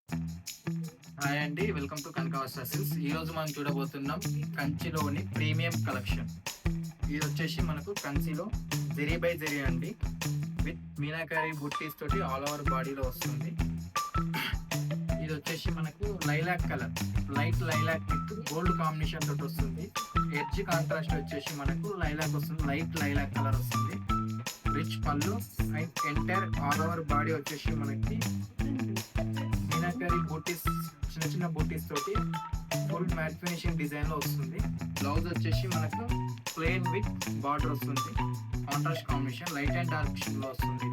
Hi అండి, welcome to కనకవస్త్ర silks. ఈ రోజు మనం చూడబోతున్నాం కంచిలోని ప్రీమియం కలెక్షన్. ఇది వచ్చేసి మనకు కంచిలో జెరీ బై జెరీ అండి, విత్ మీనాకారి బుట్టీస్ తోటి ఆల్ ఓవర్ బాడీలో వస్తుంది. ఇది వచ్చేసి మనకు lilac colour, light lilac with gold combination తోటి వస్తుంది. ఎడ్జ్ కాంట్రాస్ట్ వచ్చేసి మనకు లైలాక్ వస్తుంది, లైట్ లైలాక్ కలర్ వస్తుంది. రిచ్ పళ్ళు and entire all over body వచ్చేసి మనకి మీనాకారి బూటీస్, చిన్న చిన్న బూటీస్ తోటి ఫుల్ మ్యాట్ ఫినిషింగ్ డిజైన్ లో వస్తుంది. బ్లౌజ్ వచ్చేసి మనకు ప్లెయిన్ విత్ బార్డర్ వస్తుంది. Contrast combination light and dark లో వస్తుంది.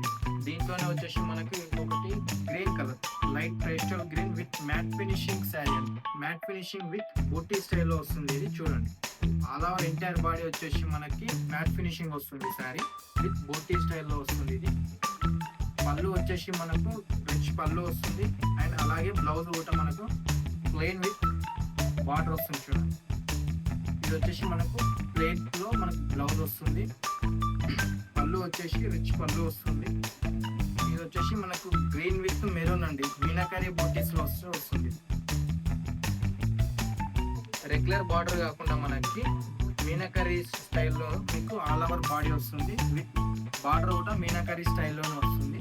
దీంట్లోనే వచ్చేసి మనకి ఇంకొకటి green colour, light pastel green with matte finishing sari అండి. మ్యాట్ ఫినిషింగ్ విత్ బూటీ స్టైల్లో వస్తుంది. ఇది చూడండి, ఆల్ ఓవర్ ఎంటైర్ బాడీ వచ్చేసి మనకి మ్యాట్ ఫినిషింగ్ వస్తుంది. శారీ విత్ బూటీ స్టైల్లో వస్తుంది. ఇది పళ్ళు వచ్చేసి మనకు రిచ్ పళ్ళు వస్తుంది. అండ్ అలాగే బ్లౌజ్ కూడా మనకు ప్లెయిన్ విత్ బార్డర్ వస్తుంది. చూడండి, ఇది వచ్చేసి మనకు ప్లెయిన్ లో మనకు బ్లౌజ్ వస్తుంది. పళ్ళు వచ్చేసి రిచ్ పళ్ళు వస్తుంది. ఇది వచ్చేసి మనకు గ్రీన్ విత్ మెరూన్ అండి, మీనాకారి బూటీస్ లో వస్తుంది. రెగ్యులర్ బార్డర్ కాకుండా మనకి మీనాకారి స్టైల్లో మీకు ఆల్ ఓవర్ బాడీ వస్తుంది. విత్ బార్డర్ కూడా మీనాకారి స్టైల్లోనే వస్తుంది.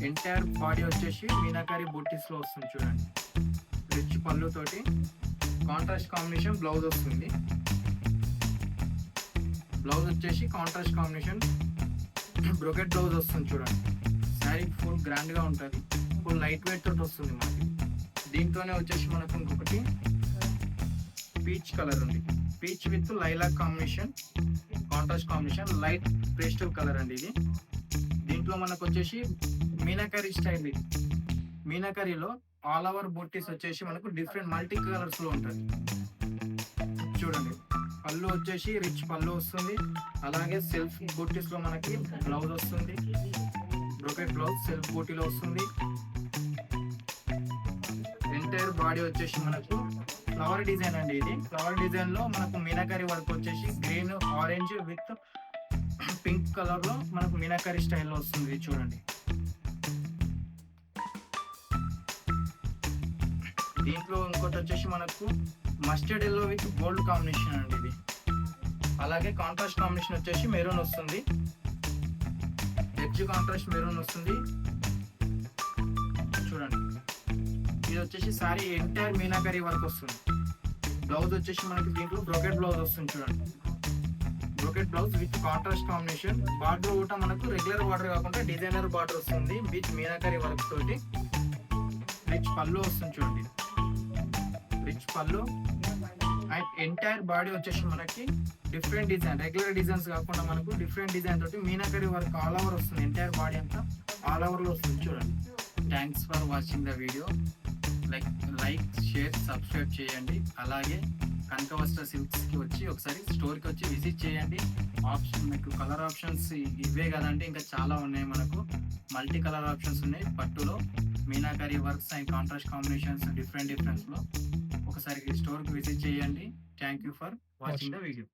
ఎంటైర్ బాడీ వచ్చేసి మీనాకారి బూటీస్ లో వస్తుంది. చూడండి, రిచ్ పళ్ళు తోటి కాంట్రాస్ట్ కాంబినేషన్ బ్లౌజ్ వస్తుంది. బ్లౌజ్ వచ్చేసి కాంట్రాస్ట్ కాంబినేషన్ బ్రోకెట్ బ్లౌజ్ వస్తుంది. చూడండి, శారీ ఫుల్ గ్రాండ్ గా ఉంటుంది. ఫుల్ లైట్ వెయిట్ తోటి వస్తుంది మనకి. దీంట్లోనే వచ్చేసి మనకు ఇంకొకటి పీచ్ కలర్ ఉంది. Peach with lilac combination, contrast combination light pastel colour అండి. ఇది దీంట్లో మనకు వచ్చేసి మీనాకారి స్టైల్. మీనాకారిలో ఆల్ ఓవర్ బూటీస్ వచ్చేసి మనకు డిఫరెంట్ మల్టీ కలర్స్ లో ఉంటుంది. చూడండి, పళ్ళు వచ్చేసి రిచ్ పళ్ళు వస్తుంది. అలాగే సెల్ఫ్ బూటీస్ లో మనకి బ్లౌజ్ వస్తుంది. బ్రోకెట్ బ్లౌజ్ సెల్ఫ్ బూటీలో వస్తుంది. ఎంటైర్ బాడీ వచ్చేసి మనకు ఫ్లవర్ డిజైన్ అండి. ఇది ఫ్లవర్ డిజైన్ లో మనకు మీనాకారి వర్క్ వచ్చేసి green, orange with pink colour లో మనకు మీనాకారి స్టైల్లో వస్తుంది. చూడండి, దీంట్లో ఇంకోటి వచ్చేసి మనకు mustard yellow with gold combination అండి. ఇది అలాగే కాంట్రాస్ట్ కాంబినేషన్ వచ్చేసి మెరూన్ వస్తుంది. ఎడ్జ్ కాంట్రాస్ట్ మెరూన్ వస్తుంది. చూడండి, ఇది వచ్చేసి సారీ ఎంటైర్ మీనాకారి వర్క్ వస్తుంది. బ్లౌజ్ వచ్చేసి మనకి దీంట్లో బ్రోకెట్ బ్లౌజ్ వస్తుంది. చూడండి, brocade blouse with contrast combination. Border కూడా మనకు రెగ్యులర్ బార్డర్ కాకుండా డిజైనర్ బార్డర్ వస్తుంది విత్ మీనాకారి వర్క్ తోటి. రిచ్ పళ్ళు వస్తుంది. చూడండి, రిచ్ పళ్ళు అండ్ ఎంటైర్ బాడీ వచ్చేసి మనకి డిఫరెంట్ డిజైన్, రెగ్యులర్ డిజైన్స్ కాకుండా మనకు డిఫరెంట్ డిజైన్ తోటి మీనాకారి వర్క్ ఆల్ ఓవర్ వస్తుంది. ఎంటైర్ బాడీ అంతా ఆల్ ఓవర్ లో వస్తుంది. చూడండి, thanks for watching the video. Like share subscribe చేయండి. అలాగే కనకవస్త్ర సిల్క్స్కి వచ్చి ఒకసారి స్టోర్కి వచ్చి విజిట్ చేయండి. ఆప్షన్ మీకు కలర్ ఆప్షన్స్ ఇవే కదంటే ఇంకా చాలా ఉన్నాయి. మనకు మల్టీ కలర్ ఆప్షన్స్ ఉన్నాయి. పట్టులో meenakari works and contrast combinations డిఫరెంట్స్లో ఒకసారి స్టోర్కి విజిట్ చేయండి. Thank you for watching the video.